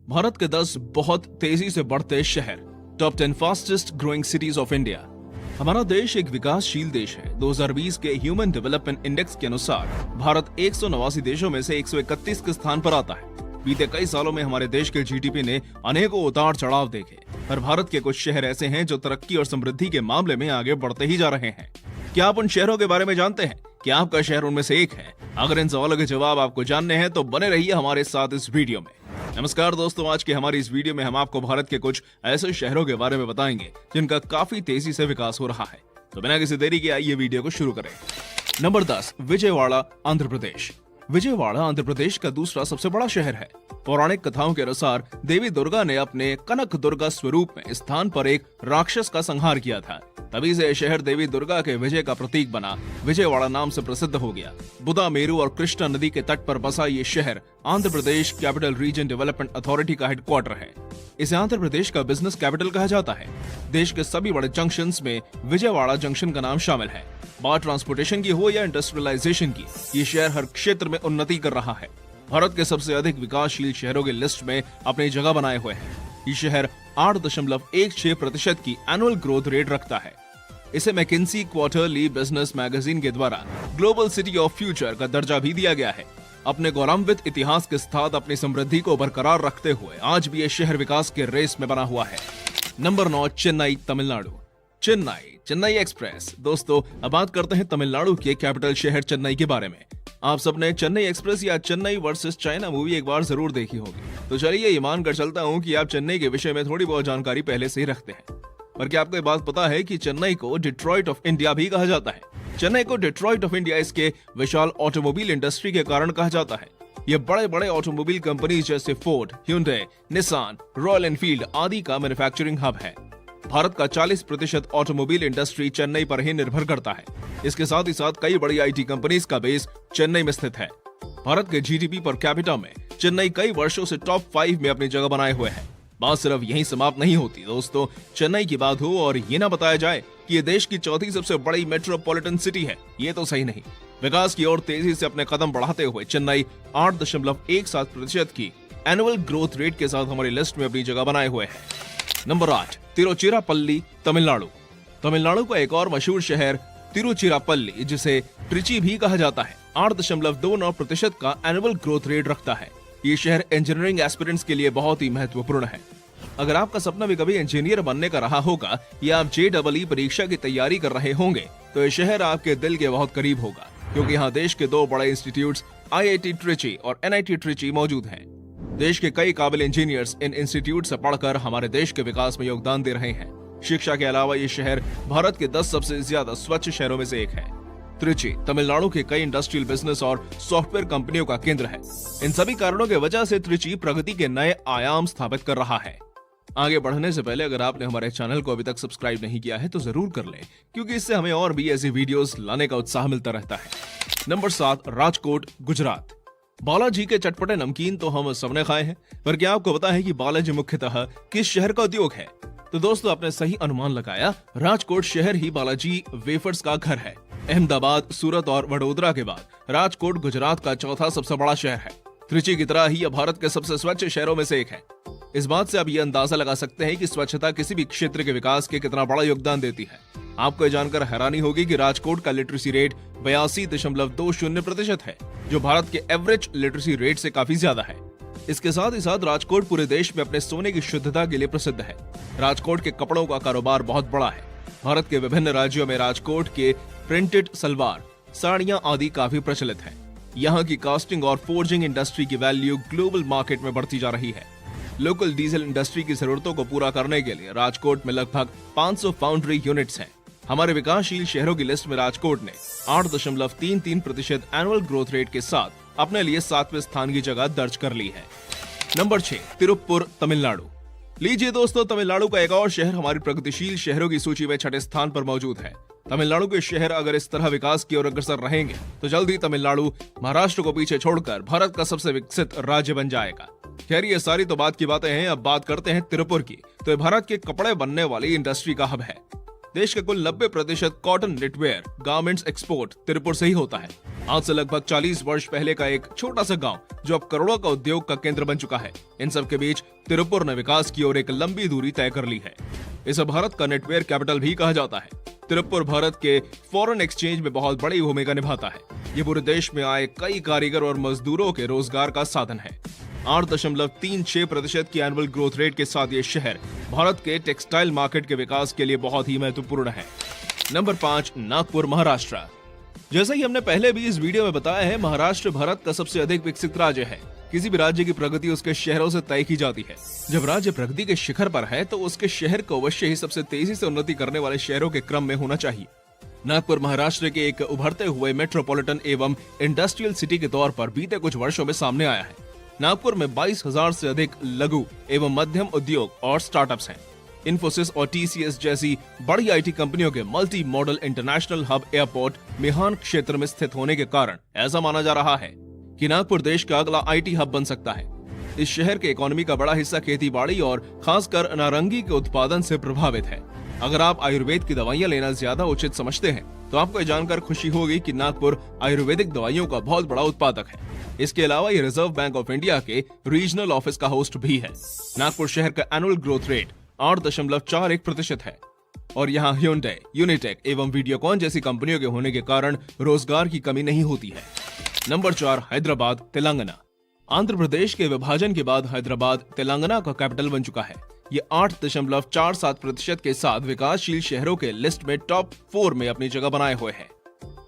भारत के 10 बहुत तेजी से बढ़ते शहर, top 10 fastest growing cities of India. हमारा देश एक विकासशील देश है। 2020 के ह्यूमन डेवलपमेंट इंडेक्स के अनुसार भारत 189 देशों में से 131 के स्थान पर आता है। बीते कई सालों में हमारे देश के जीडीपी ने अनेकों उतार चढ़ाव देखे, पर भारत के कुछ शहर ऐसे हैं जो तरक्की और समृद्धि के मामले में आगे बढ़ते ही जा रहे हैं। क्या आप उन शहरों के बारे में जानते हैं? क्या आपका शहर उनमें से एक है? अगर इन सवालों के जवाब आपको जानने हैं तो बने रहिए हमारे साथ इस वीडियो में। नमस्कार दोस्तों, आज की हमारी इस वीडियो में हम आपको भारत के कुछ ऐसे शहरों के बारे में बताएंगे जिनका काफी तेजी से विकास हो रहा है। तो बिना किसी देरी के आइए वीडियो को शुरू करें। नंबर 10, विजयवाड़ा, आंध्र प्रदेश। विजयवाड़ा आंध्र प्रदेश का दूसरा सबसे बड़ा शहर है। पौराणिक कथाओं के अनुसार देवी दुर्गा ने अपने कनक दुर्गा स्वरूप में इस स्थान पर एक राक्षस का संहार किया था। तभी से यह शहर देवी दुर्गा के विजय का प्रतीक बना विजयवाड़ा नाम से प्रसिद्ध हो गया। बुधा मेरु और कृष्णा नदी के तट पर बसा ये शहर Andhra Pradesh capital region development authority का हेडक्वार्टर है। इसे आंध्र प्रदेश का बिजनेस कैपिटल कहा जाता है। देश के सभी बड़े जंक्शंस में विजयवाड़ा जंक्शन का नाम शामिल है। बात ट्रांसपोर्टेशन की हो या इंडस्ट्रियलाइजेशन की, ये शहर हर क्षेत्र में उन्नति कर रहा है। भारत के सबसे अधिक विकासशील शहरों की लिस्ट में अपनी जगह बनाए हुए है। ये शहर 8.16% की एनुअल ग्रोथ रेट रखता है। इसे मैकिंसी क्वार्टरली बिजनेस मैगजीन के द्वारा ग्लोबल सिटी ऑफ फ्यूचर का दर्जा भी दिया गया है। अपने गौरवान्वित इतिहास के साथ अपनी समृद्धि को बरकरार रखते हुए आज भी ये शहर विकास के रेस में बना हुआ है। नंबर 9, चेन्नई, तमिलनाडु। चेन्नई एक्सप्रेस। दोस्तों, अब बात करते हैं तमिलनाडु के कैपिटल शहर चेन्नई के बारे में। आप सबने चेन्नई एक्सप्रेस या चेन्नई वर्सेस चाइना मूवी एक बार जरूर देखी होगी, तो चलिए ये मान कर चलता हूँ कि आप चेन्नई के विषय में थोड़ी बहुत जानकारी पहले से ही रखते हैं। पर क्या आपको ये बात पता है कि चेन्नई को डिट्रॉइट ऑफ इंडिया भी कहा जाता है? चेन्नई को डिट्रॉइट ऑफ इंडिया इसके विशाल ऑटोमोबाइल इंडस्ट्री के कारण कहा जाता है। ये बड़े बड़े ऑटोमोबाइल कंपनी जैसे Ford, Hyundai, Nissan, royal Enfield आदि का मैन्युफैक्चरिंग हब है। भारत का 40% ऑटोमोबाइल इंडस्ट्री चेन्नई पर ही निर्भर करता है। इसके साथ ही साथ कई बड़ी आईटी कंपनीज का बेस चेन्नई में स्थित है। भारत के जीडीपी पर कैपिटा में चेन्नई कई वर्षों से टॉप 5 में अपनी जगह बनाए हुए है। बात सिर्फ यहीं समाप्त नहीं होती दोस्तों। चेन्नई की बात हो और ये ना बताया जाए कि ये देश की चौथी सबसे बड़ी मेट्रोपॉलिटन सिटी है, ये तो सही नहीं। विकास की ओर तेजी से अपने कदम बढ़ाते हुए चेन्नई 8.17% की एनुअल ग्रोथ रेट के साथ हमारी लिस्ट में अपनी जगह बनाए हुए है। नंबर 8, तिरुचिरापल्ली, तमिलनाडु। तमिलनाडु का एक और मशहूर शहर तिरुचिरापल्ली, जिसे ट्रिची भी कहा जाता है, 8.29% का एनुअल ग्रोथ रेट रखता है। ये शहर इंजीनियरिंग एस्पिरेंट्स के लिए बहुत ही महत्वपूर्ण है। अगर आपका सपना भी कभी इंजीनियर बनने का रहा होगा या आप JEE परीक्षा की तैयारी कर रहे होंगे तो ये शहर आपके दिल के बहुत करीब होगा, क्योंकि यहाँ देश के 2 बड़े इंस्टीट्यूट्स IIT ट्रिची और NIT ट्रिची मौजूद हैं। देश के कई काबिल इंजीनियर्स इन इंस्टीट्यूट से पढ़कर हमारे देश के विकास में योगदान दे रहे हैं। शिक्षा के अलावा ये शहर भारत के 10 सबसे ज्यादा स्वच्छ शहरों में से एक है। त्रिची तमिलनाडु के कई इंडस्ट्रियल बिजनेस और सॉफ्टवेयर कंपनियों का केंद्र है। इन सभी कारणों की वजह से त्रिची प्रगति के नए आयाम स्थापित कर रहा है। आगे बढ़ने से पहले अगर आपने हमारे चैनल को अभी तक सब्सक्राइब नहीं किया है तो जरूर कर लें, क्योंकि इससे हमें और भी ऐसी वीडियोस लाने का उत्साह मिलता रहता है। नंबर 7, राजकोट, गुजरात। बालाजी के चटपटे नमकीन तो हम सबने खाए हैं, पर क्या आपको पता है कि बालाजी मुख्यतः किस शहर का उद्योग है? तो दोस्तों, आपने सही अनुमान लगाया। राजकोट शहर ही बालाजी वेफर्स का घर है। अहमदाबाद, सूरत और वडोदरा के बाद राजकोट गुजरात का चौथा सबसे बड़ा शहर है। त्रिची की तरह ही यह भारत के सबसे स्वच्छ शहरों में से एक है। इस बात से आप ये अंदाजा लगा सकते हैं कि स्वच्छता किसी भी क्षेत्र के विकास के कितना बड़ा योगदान देती है। आपको ये जानकर हैरानी होगी कि राजकोट का लिटरेसी रेट 82.20% है, जो भारत के एवरेज लिटरेसी रेट से काफी ज्यादा है। इसके साथ ही साथ राजकोट पूरे देश में अपने सोने की शुद्धता के लिए प्रसिद्ध है। राजकोट के कपड़ों का कारोबार बहुत बड़ा है। भारत के विभिन्न राज्यों में राजकोट के प्रिंटेड सलवार, साड़ियां आदि काफी प्रचलित है। यहाँ की कास्टिंग और फोर्जिंग इंडस्ट्री की वैल्यू ग्लोबल मार्केट में बढ़ती जा रही है। लोकल डीजल इंडस्ट्री की जरूरतों को पूरा करने के लिए राजकोट में लगभग 500 फाउंड्री यूनिट्स हैं। हमारे विकासशील शहरों की लिस्ट में राजकोट ने 8.33% एनुअल ग्रोथ रेट के साथ अपने लिए 7वें स्थान की जगह दर्ज कर ली है। नंबर 6, तिरुप्पुर, तमिलनाडु। लीजिए दोस्तों, तमिलनाडु का एक और शहर हमारी प्रगतिशील शहरों की सूची में 6ठे स्थान पर मौजूद है। तमिलनाडु के शहर अगर इस तरह विकास की ओर अग्रसर रहेंगे तो जल्द ही तमिलनाडु महाराष्ट्र को पीछे छोड़कर भारत का सबसे विकसित राज्य बन जाएगा। खैर, ये सारी तो बात की बातें हैं। अब बात करते हैं तिरुपुर की। तो भारत के कपड़े बनने वाली इंडस्ट्री का हब है। देश का कुल 90% cotton knitwear garments export Tiruppur से ही होता है। आज से लगभग 40 वर्ष पहले का एक छोटा सा गांव जो अब करोड़ों का उद्योग का केंद्र बन चुका है। इन सब के बीच तिरुपुर ने विकास की ओर एक लंबी दूरी तय कर ली है। इसे भारत का नेटवेयर कैपिटल भी कहा जाता है। तिरुपुर भारत के फॉरेन एक्सचेंज में बहुत बड़ी भूमिका निभाता है। ये पूरे देश में आए कई कारीगर और मजदूरों के रोजगार का साधन है। 8.36% की एनुअल ग्रोथ रेट के साथ ये शहर भारत के टेक्सटाइल मार्केट के विकास के लिए बहुत ही महत्वपूर्ण है। नंबर 5, नागपुर, महाराष्ट्र। जैसा कि हमने पहले भी इस वीडियो में बताया है, महाराष्ट्र भारत का सबसे अधिक विकसित राज्य है। किसी भी राज्य की प्रगति उसके शहरों से तय की जाती है। जब राज्य प्रगति के शिखर पर है तो उसके शहर को अवश्य ही सबसे तेजी से उन्नति करने वाले शहरों के क्रम में होना चाहिए। नागपुर महाराष्ट्र के एक उभरते हुए मेट्रोपॉलिटन एवं इंडस्ट्रियल सिटी के तौर पर बीते कुछ वर्षों में सामने आया है। नागपुर में 22,000 से अधिक लघु एवं मध्यम उद्योग और स्टार्टअप्स हैं। इन्फोसिस और टीसीएस जैसी बड़ी आईटी कंपनियों के multi model international hub airport मिहान क्षेत्र में स्थित होने के कारण ऐसा माना जा रहा है कि नागपुर देश का अगला आईटी हब बन सकता है। इस शहर के इकोनॉमी का बड़ा हिस्सा खेती बाड़ी और खासकर नारंगी के उत्पादन से प्रभावित है। अगर आप आयुर्वेद की दवाइयां लेना ज्यादा उचित समझते हैं तो आपको ये जानकर खुशी होगी कि नागपुर आयुर्वेदिक दवाइयों का बहुत बड़ा उत्पादक है। इसके अलावा ये रिजर्व बैंक ऑफ इंडिया के रीजनल ऑफिस का होस्ट भी है। नागपुर शहर का एनुअल ग्रोथ रेट 8.41% है और यहाँ Hyundai, यूनिटेक एवं वीडियोकॉन जैसी कंपनियों के होने के कारण रोजगार की कमी नहीं होती है। नंबर 4, हैदराबाद, तेलंगाना। आंध्र प्रदेश के विभाजन के बाद हैदराबाद तेलंगाना का कैपिटल बन चुका है। ये 8.47% के साथ विकासशील शहरों के लिस्ट में टॉप 4 में अपनी जगह बनाए हुए है।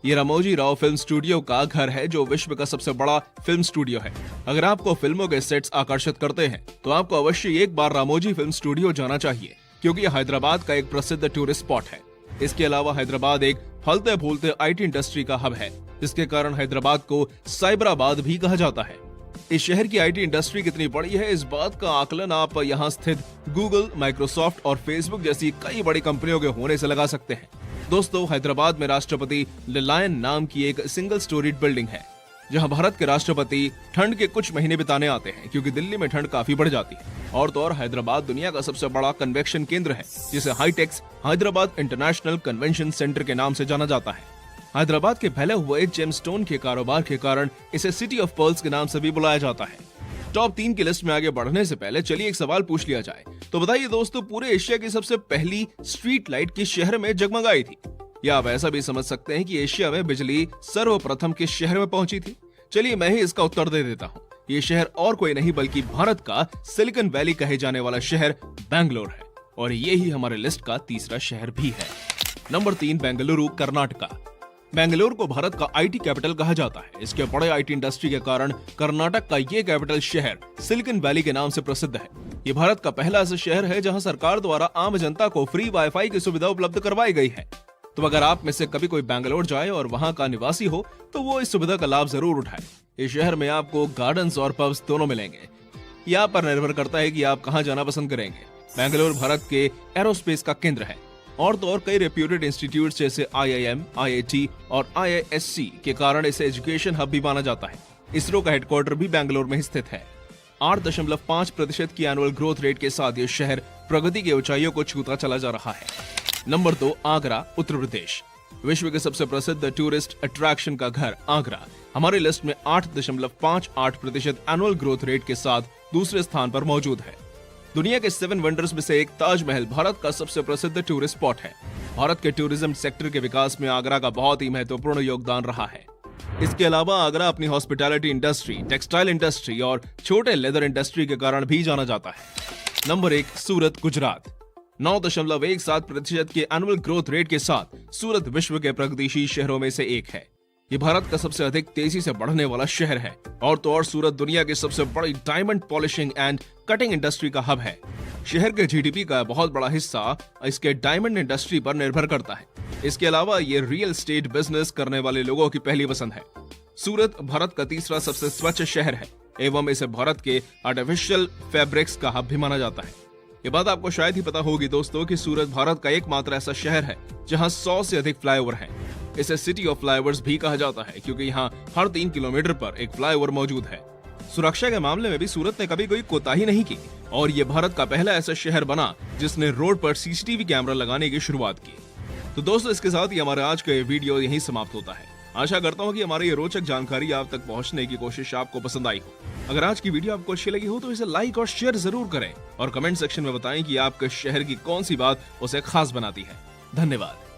ये रामोजी राव फिल्म स्टूडियो का घर है जो विश्व का सबसे बड़ा फिल्म स्टूडियो है। अगर आपको फिल्मों के सेट्स आकर्षित करते हैं तो आपको अवश्य एक बार रामोजी फिल्म स्टूडियो जाना चाहिए, क्योंकि यह हैदराबाद का एक प्रसिद्ध टूरिस्ट स्पॉट है। इसके अलावा हैदराबाद एक फलते फूलते आईटी इंडस्ट्री का हब है, जिसके कारण हैदराबाद को साइबराबाद भी कहा जाता है। इस शहर की आईटी इंडस्ट्री कितनी बड़ी है, इस बात का आकलन आप यहाँ स्थित गूगल, माइक्रोसॉफ्ट और फेसबुक जैसी कई बड़ी कंपनियों के होने से लगा सकते हैं। दोस्तों, हैदराबाद में राष्ट्रपति लिलायन नाम की एक सिंगल स्टोरीड बिल्डिंग है, जहां भारत के राष्ट्रपति ठंड के कुछ महीने बिताने आते हैं, क्योंकि दिल्ली में ठंड काफी बढ़ जाती है। और तो और हैदराबाद दुनिया का सबसे बड़ा कन्वेक्शन केंद्र है, जिसे HITEX Hyderabad international convention centre के नाम से जाना जाता है। हैदराबाद के फैले हुए जेमस्टोन के कारोबार के कारण इसे सिटी ऑफ पर्ल्स के नाम से भी बुलाया जाता है। टॉप 3 की लिस्ट में आगे बढ़ने से पहले चलिए एक सवाल पूछ लिया जाए। तो बताइए दोस्तों, पूरे एशिया की सबसे पहली स्ट्रीट लाइट किस शहर में जगमगाई थी? या आप ऐसा भी समझ सकते हैं कि एशिया में बिजली सर्वप्रथम किस शहर में पहुंची थी? चलिए मैं ही इसका उत्तर दे देता हूं। ये शहर और कोई नहीं बल्कि भारत का सिलिकॉन वैली कहे जाने वाला शहर बेंगलोर है, और ये ही हमारे लिस्ट का तीसरा शहर भी है। नंबर 3, बेंगलुरु, कर्नाटका। बेंगलुरु को भारत का आईटी कैपिटल कहा जाता है। इसके बड़े आईटी इंडस्ट्री के कारण कर्नाटक का ये कैपिटल शहर सिलिकॉन वैली के नाम से प्रसिद्ध है। ये भारत का पहला ऐसा शहर है जहां सरकार द्वारा आम जनता को फ्री वाईफाई की सुविधा उपलब्ध करवाई गई है। तो अगर आप में से कभी कोई बेंगलोर जाए और वहां का निवासी हो तो वो इस सुविधा का लाभ जरूर उठाए। इस शहर में आपको गार्डन्स और पब्स दोनों मिलेंगे। ये आप पर निर्भर करता है कि आप कहां जाना पसंद करेंगे। बेंगलोर भारत के एरोस्पेस का केंद्र है, और तो और कई रेप्यूटेड इंस्टीट्यूट जैसे IIM, IIT और IISc के कारण इसे एजुकेशन हब भी माना जाता है। इसरो का हेडक्वार्टर भी बेंगलोर में स्थित है। 8.5% की एनुअल ग्रोथ रेट के साथ ये शहर प्रगति की ऊंचाइयों को छूता चला जा रहा है। नंबर 2, आगरा, उत्तर प्रदेश। विश्व के सबसे प्रसिद्ध टूरिस्ट अट्रैक्शन का घर आगरा हमारी लिस्ट में 8.58% एनुअल ग्रोथ रेट के साथ दूसरे स्थान पर मौजूद है। दुनिया के 7 वंडर्स में से एक ताजमहल भारत का सबसे प्रसिद्ध टूरिस्ट स्पॉट है। भारत के टूरिज्म सेक्टर के विकास में आगरा का बहुत ही महत्वपूर्ण योगदान रहा है। इसके अलावा आगरा अपनी हॉस्पिटैलिटी इंडस्ट्री, टेक्सटाइल इंडस्ट्री और छोटे लेदर इंडस्ट्री के कारण भी जाना जाता है। नंबर 1, सूरत, गुजरात। 9.17% के एनुअल ग्रोथ रेट के साथ सूरत विश्व के प्रगतिशील शहरों में से एक है। ये भारत का सबसे अधिक तेजी से बढ़ने वाला शहर है, और तो और सूरत दुनिया की सबसे बड़ी diamond polishing and cutting industry का हब है। शहर के जीडीपी का बहुत बड़ा हिस्सा इसके डायमंड इंडस्ट्री पर निर्भर करता है। इसके अलावा ये रियल एस्टेट बिजनेस करने वाले लोगों की पहली पसंद है। सूरत भारत का तीसरा सबसे स्वच्छ शहर है एवं इसे भारत के आर्टिफिशियल फैब्रिक्स का हब भी माना जाता है। ये बात आपको शायद ही पता होगी दोस्तों कि सूरत भारत का एकमात्र ऐसा शहर है जहां 100 से अधिक फ्लाईओवर हैं। इसे सिटी ऑफ फ्लाईओवर्स भी कहा जाता है, क्योंकि यहाँ हर 3 किलोमीटर पर एक फ्लाईओवर मौजूद है। सुरक्षा के मामले में भी सूरत ने कभी कोई कोताही नहीं की, और ये भारत का पहला ऐसा शहर बना जिसने रोड पर सीसीटीवी कैमरा लगाने की शुरुआत की। तो दोस्तों, इसके साथ ही हमारा आज का ये वीडियो यहीं समाप्त होता है। आशा करता हूँ कि हमारी ये रोचक जानकारी आप तक पहुँचने की कोशिश आपको पसंद आई हो। अगर आज की वीडियो आपको अच्छी लगी हो तो इसे लाइक और शेयर जरूर करें और कमेंट सेक्शन में बताएं कि आपके शहर की कौन सी बात उसे खास बनाती है। धन्यवाद।